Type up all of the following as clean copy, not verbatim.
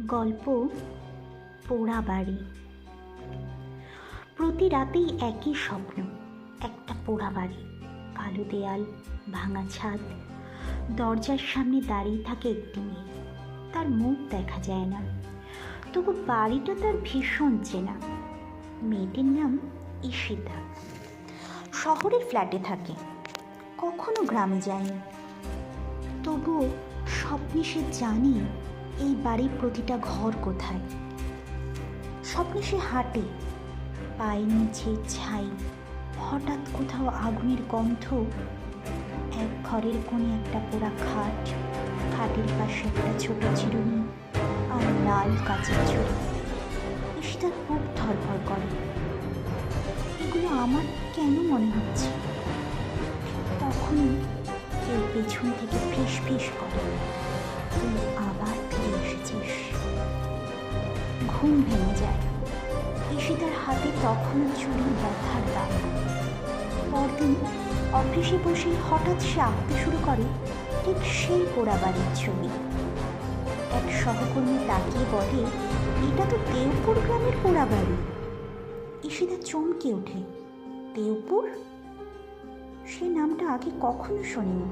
গল্প পোড়া বাড়ি। প্রতি রাতেই একই স্বপ্ন, একটা পোড়া বাড়ি, কালো দেয়াল, ভাঙা ছাদ, দরজার সামনে দাঁড়িয়ে থাকে একটি মেয়ে। তার মুখ দেখা যায় না, তবু বাড়িটা তার ভীষণ চেনা। মেয়েটির নাম ঈশিতা। শহরের ফ্ল্যাটে থাকে, কখনো গ্রামে যায়নি। তবুও স্বপ্নে সে জানে এই বাড়ির প্রতিটা ঘর কোথায়। স্বপ্নে সে হাঁটে, পায়ের নিচে ছাই, হঠাৎ কোথাও আগুনের গন্ধ। এক ঘরের কোণে একটা পোড়া খাট, খাটের পাশে একটা ছোট চিরুনি আর লাল কাচের ছুরি। ঈশিতার বুক ধরফর করে। এগুলো আমার কেন মনে হচ্ছে? তখনই কেউ পেছন থেকে ফিস ফিস করে, তুই আবার ফিরে এসেছিস। ঘুম ভেঙে যায়। ঈশিতার হাতে তখনও চুরির ব্যথার দাগ। পরদিন অফিসে বসে হঠাৎ সে আঁকতে শুরু করে ঠিক সেই পোড়া বাড়ির ছবি। এক সহকর্মী তাকিয়ে বলে, এটা তো দেওপুর গ্রামের পোড়া বাড়ি। ঈশিতা চমকে ওঠে। দেওপুর? সে নামটা আগে কখনো শোনেনি।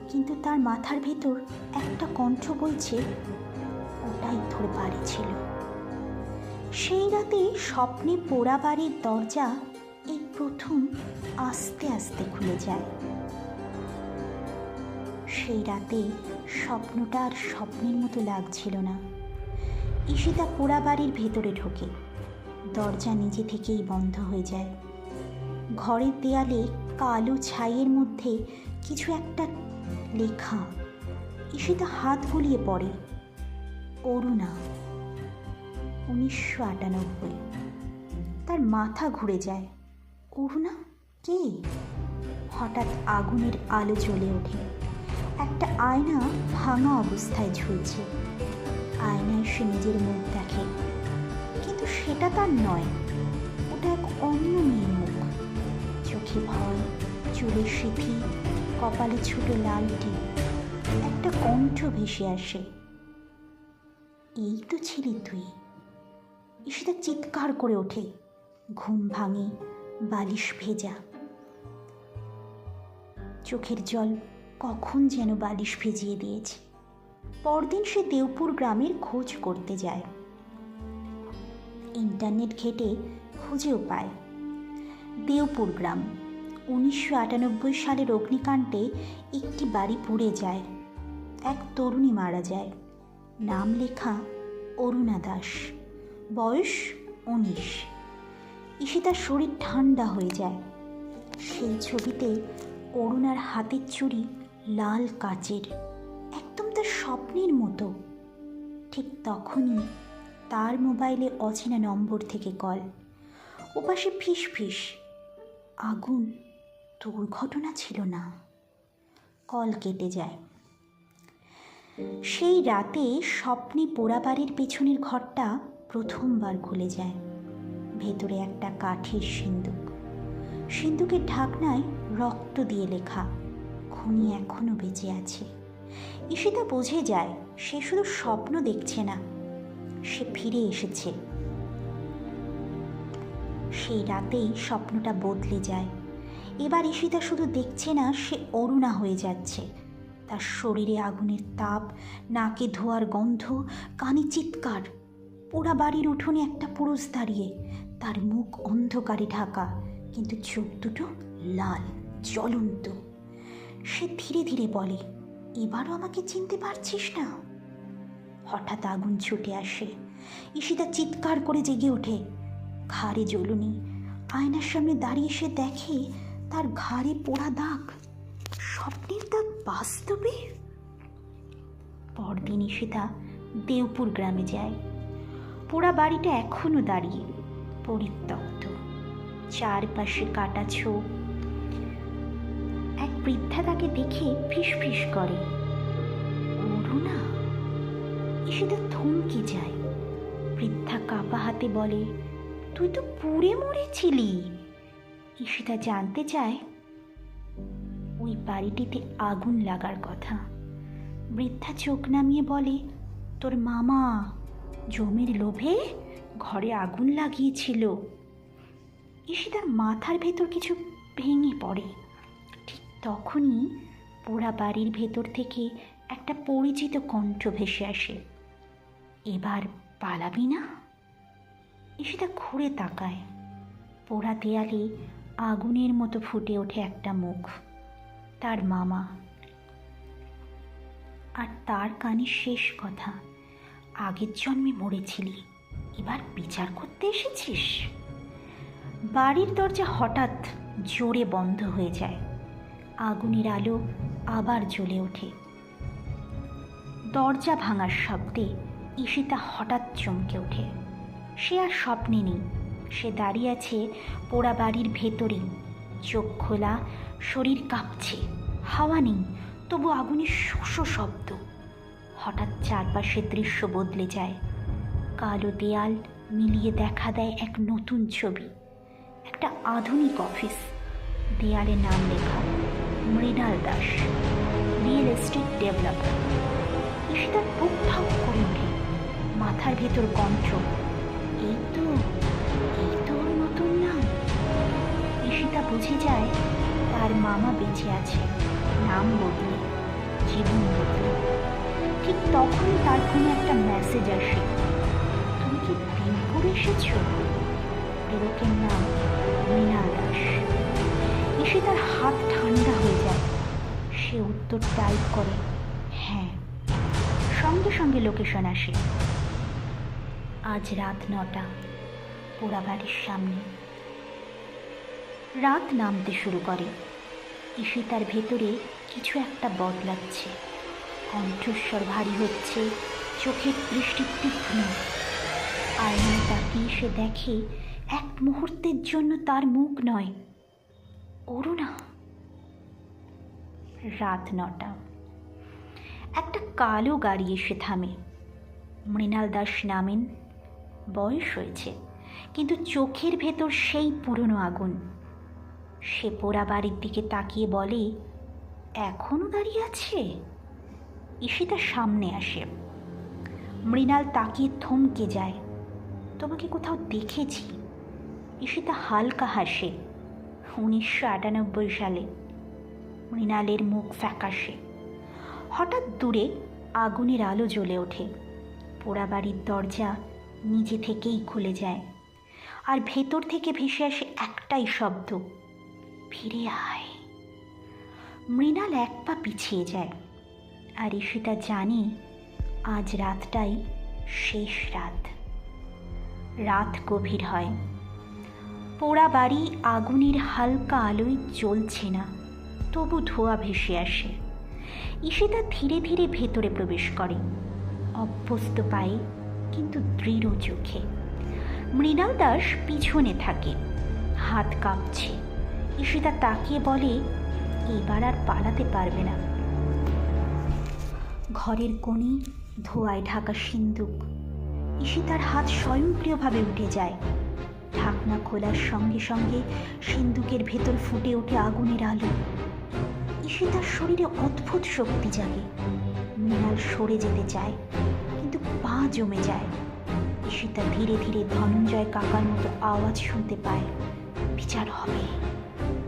কিন্তু তার মাথার ভেতর একটা কণ্ঠ বলছে, ওটাই তোর বাড়ি ছিল। সেই রাতে স্বপ্নে পোড়া বাড়ির দরজা এই প্রথম আস্তে আস্তে খুলে যায়। সেই রাতে স্বপ্নটা আর স্বপ্নের মতো লাগছিল না। ঈশিতা পোড়া বাড়ির ভেতরে ঢোকে। দরজা নিজে থেকেই বন্ধ হয়ে যায়। ঘরের দেয়ালে কালো ছাইয়ের মধ্যে কিছু একটা লেখা। ঈশিতা হাত বুলিয়ে পড়ে, অরুণা, 1998। তার মাথা ঘুরে যায়। অরুণা কে? হঠাৎ আগুনের আলো জ্বলে ওঠে। একটা আয়না ভাঙা অবস্থায় ঝুলছে। আয়নায় সে নিজের মুখ দেখে, কিন্তু সেটা তার নয়। ওটা এক অন্য মেয়ের মুখ। চোখে ভয়, চুলে সিঁথি, কপালে ছোট লাল টিপ। একটা কণ্ঠ ভেসে আসে, এই তো ছিলি তুই। ঈশিতা চিৎকার করে ওঠে। ঘুম ভাঙে, বালিশ ভেজা। চোখের জল কখন যেন বালিশ ভিজিয়ে দিয়েছে। পরদিন সে দেওপুর গ্রামের খোঁজ করতে যায়। ইন্টারনেট ঘেটে খুঁজেও পায়। দেওপুর গ্রাম, 1998 সালের অগ্নিকাণ্ডে একটি বাড়ি পুড়ে যায়। এক তরুণী মারা যায়। নাম লেখা অরুণা দাস, বয়স 19। ঈশিতার শরীর ঠান্ডা হয়ে যায়। সেই ছবিতে অরুণার হাতের চুড়ি লাল কাচের, একদম তার স্বপ্নের মতো। ঠিক তখনই তার মোবাইলে অচেনা নম্বর থেকে কল। ওপাশে ফিস ফিস, আগুন, দুর্ঘটনা ছিল না। কল কেটে যায়। সেই রাতে স্বপ্নে পোড়া বাড়ির পেছনের ঘরটা প্রথমবার খুলে যায়। ভেতরে একটা কাঠের সিন্দুক। সিন্দুকের ঢাকনায় রক্ত দিয়ে লেখা, খুনি এখনো বেঁচে আছে। ঈশিতা বুঝে যায় সে শুধু স্বপ্ন দেখছে না, সে ফিরে এসেছে। সেই রাতেই স্বপ্নটা বদলে যায়। এবার ঈশিতা শুধু দেখছে না, সে অরুণা হয়ে যাচ্ছে। তার শরীরে আগুনের তাপ, নাকে ধোয়ার গন্ধ, কানে চিৎকার। পোড়া বাড়ির উঠোনে একটা পুরুষ দাঁড়িয়ে, তার মুখ অন্ধকারে ঢাকা, কিন্তু চোখ দুটো লাল, জ্বলন্ত। সে ধীরে ধীরে বলে, এবারও আমাকে চিনতে পারছিস না? হঠাৎ আগুন ছুটে আসে। ঈশিতা চিৎকার করে জেগে ওঠে। ঘাড়ে জ্বলুনি। আয়নার সামনে দাঁড়িয়ে সে দেখে তার ঘাড়ে পোড়া দাগ। স্বপ্নের দাগ বাস্তবে। পরদিন ঈশিতা দেওপুর গ্রামে যায়। পোড়া বাড়িটা এখনো দাঁড়িয়ে, পরিত্যক্ত, চারপাশে কাটা ছোপ। এক বৃদ্ধা তাকে দেখে ফিস ফিস করে, অরুণা। ঈশিতা থমকে যায়। বৃদ্ধা কাঁপা হাতে বলে, তুই তো পুড়ে মরেছিলি। ঈশিতা জানতে চায়, ওই বাড়িটিতে আগুন লাগার কথা, বৃদ্ধা চোখ নামিয়ে বলে, তোর মামা জমির লোভে ঘরে আগুন লাগিয়েছিল। ঈশিতার মাথার ভেতর কিছু ভেঙে পড়ে। ঠিক তখনই পোড়া বাড়ির ভেতর থেকে একটা পরিচিত কণ্ঠ ভেসে আসে, এবার পালাবি না? ঈশিতা ঘুরে তাকায়। পোড়া দেয়ালে আগুনের মতো ফুটে ওঠে একটা মুখ, তার মামা। আর তার কানে শেষ কথা, আগের জন্মে মরেছিলি, এবার বিচার করতে এসেছিস। বাড়ির দরজা হঠাৎ জোরে বন্ধ হয়ে যায়। আগুনের আলো আবার জ্বলে ওঠে। দরজা ভাঙার শব্দে ঈশিতা হঠাৎ চমকে ওঠে। সে আর স্বপ্নে নেই, সে দাঁড়িয়ে আছে পোড়া বাড়ির ভেতরেই, চোখ খোলা, শরীর কাঁপছে, হাওয়া নেই, তবু আগুনের শোষো শব্দ। হঠাৎ চারপাশের দৃশ্য বদলে যায়। কালো দেয়াল মিলিয়ে দেখা দেয় এক নতুন ছবি, একটা আধুনিক অফিস। দেয়ালে নাম লেখা, Mrinal Das, real estate developer. ঈশিতার বুক ঠাপ করে ওঠে, মাথার ভেতর কণ্ঠ, এই তো ওর নতুন নাম। ঈশিতা বুঝে যায় তার মামা বেঁচে আছে, নাম বদলে, জীবন বদলে। ঠিক তখনই তার ফোনে একটা মেসেজ আসে, তুমি কি দিনপুর এসেছ? প্রেরকের নাম মৃণাল দাস। ঈশিতার হাত ঠান্ডা হয়ে যায়। সে উত্তর টাইপ করে, হ্যাঁ। সঙ্গে সঙ্গে লোকেশন আসে। আজ রাত 9টা, পোড়া বাড়ির সামনে। রাত নামতে শুরু করে। ঈশিতার ভেতরে কিছু একটা বদলাচ্ছে। কণ্ঠস্বর ভারী হচ্ছে, চোখের দৃষ্টি তীক্ষ্ণ। আয়নায় তাকিয়ে সে দেখে এক মুহূর্তের জন্য তার মুখ নয়, অরুণা। রাত 9টা। একটা কালো গাড়ি এসে থামে। মৃণাল দাস নামেন। বয়স হয়েছে, কিন্তু চোখের ভেতর সেই পুরনো আগুন। সে পোড়া বাড়ির দিকে তাকিয়ে বলে, এখনো দাঁড়িয়ে আছে? ঈশিতা সামনে আসে। মৃণাল তাকিয়ে থমকে যায়, তোমাকে কোথাও দেখেছি। ঈশিতা হালকা হাসে, 1998 সালে। মৃণালের মুখ ফ্যাকাশে। হঠাৎ দূরে আগুনের আলো জ্বলে ওঠে। পোড়া বাড়ির দরজা নিজে থেকেই খুলে যায়, আর ভেতর থেকে ভেসে আসে একটাই শব্দ, ফিরে আয়। মৃণাল এক পা পিছিয়ে যায়, আর ঈশিতা জানে আজ রাতটাই শেষ রাত। রাত গভীর হয়। পোড়া বাড়ি আগুনের হালকা আলোয় জ্বলছে না, তবু ধোঁয়া ভেসে আসে। ঈশিতা ধীরে ধীরে ভেতরে প্রবেশ করে, অভ্যস্ত পায়ে কিন্তু দৃঢ় চোখে। মৃণাল দাস পিছনে থাকে, হাত কাঁপছে। ঈশিতা তাকিয়ে বলে, এবার আর পালাতে পারবে না। ঘরের কোণে ধোঁয়ায় ঢাকা সিন্দুক। ঈশিতার হাত স্বয়ংক্রিয়ভাবে উঠে যায়। ঢাকনা খোলার সঙ্গে সঙ্গে সিন্দুকের ভেতর ফুটে ওঠে আগুনের আলো। ঈশিতার শরীরে অদ্ভুত শক্তি জাগে। মৃণাল সরে যেতে চায়, কিন্তু পা জমে যায়। ঈশিতা ধীরে ধীরে ধনঞ্জয় কাকার মতো আওয়াজ শুনতে পায়, বিচার হবে,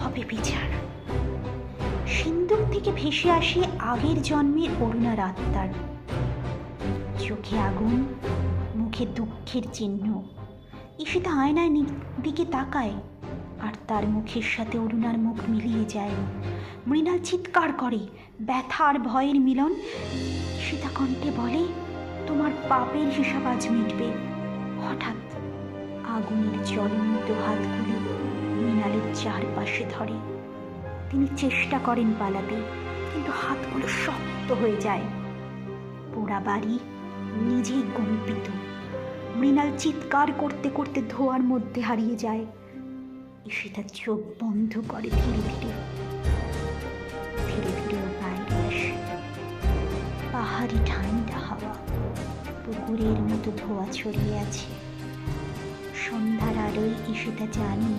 হবে বিচার। সিন্দুক থেকে ভেসে আসে আগের জন্মের অরুণার আত্মার। চোখে আগুন, মুখে দুঃখের চিহ্ন। ঈশিতা আয়নায় দিকে তাকায়, আর তার মুখের সাথে অরুণার মুখ মিলিয়ে যায়। মৃণাল চিৎকার করে, ব্যথা আর ভয়ের মিলন। ঈশিতা কণ্ঠে বলে, তোমার পাপের হিসাব আজ মিটবে। হঠাৎ আগুনের জ্বলন্ত হাতগুলো মৃণালের চারপাশে ধরে। তিনি চেষ্টা করেন পালাতে, কিন্তু হাতগুলো শক্ত হয়ে যায়। পোড়া বাড়ি নিজেই কম্পিত। মৃণাল চিৎকার করতে করতে ধোঁয়ার মধ্যে হারিয়ে যায়। ঈশিতা চোখ বন্ধ করে ধীরে ধীরে বাইরে আসে। পাহাড়ি ঠান্ডা হাওয়া, পুকুরের মতো ধোঁয়া ছড়িয়ে আছে। সন্ধ্যার আলোয় ঈশিতা জানে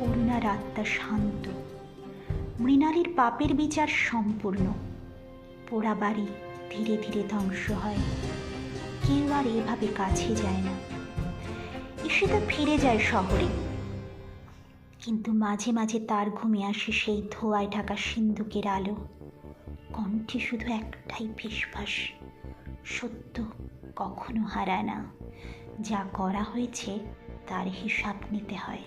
অরুণার আত্মা শান্ত। মৃণালের পাপের বিচার সম্পূর্ণ। পোড়া বাড়ি ধীরে ধীরে ধ্বংস হয়। কেউ আর এভাবে কাছে যায় না। ঈশিতা ফিরে যায় শহরে, কিন্তু মাঝে মাঝে তার ঘুমে আসে সেই ধোঁয়ায় ঢাকা সিন্দুকের আলো। কণ্ঠে শুধু একটাই ফিসফাস, সত্য কখনো হারায় না, যা করা হয়েছে তার হিসাব নিতে হয়।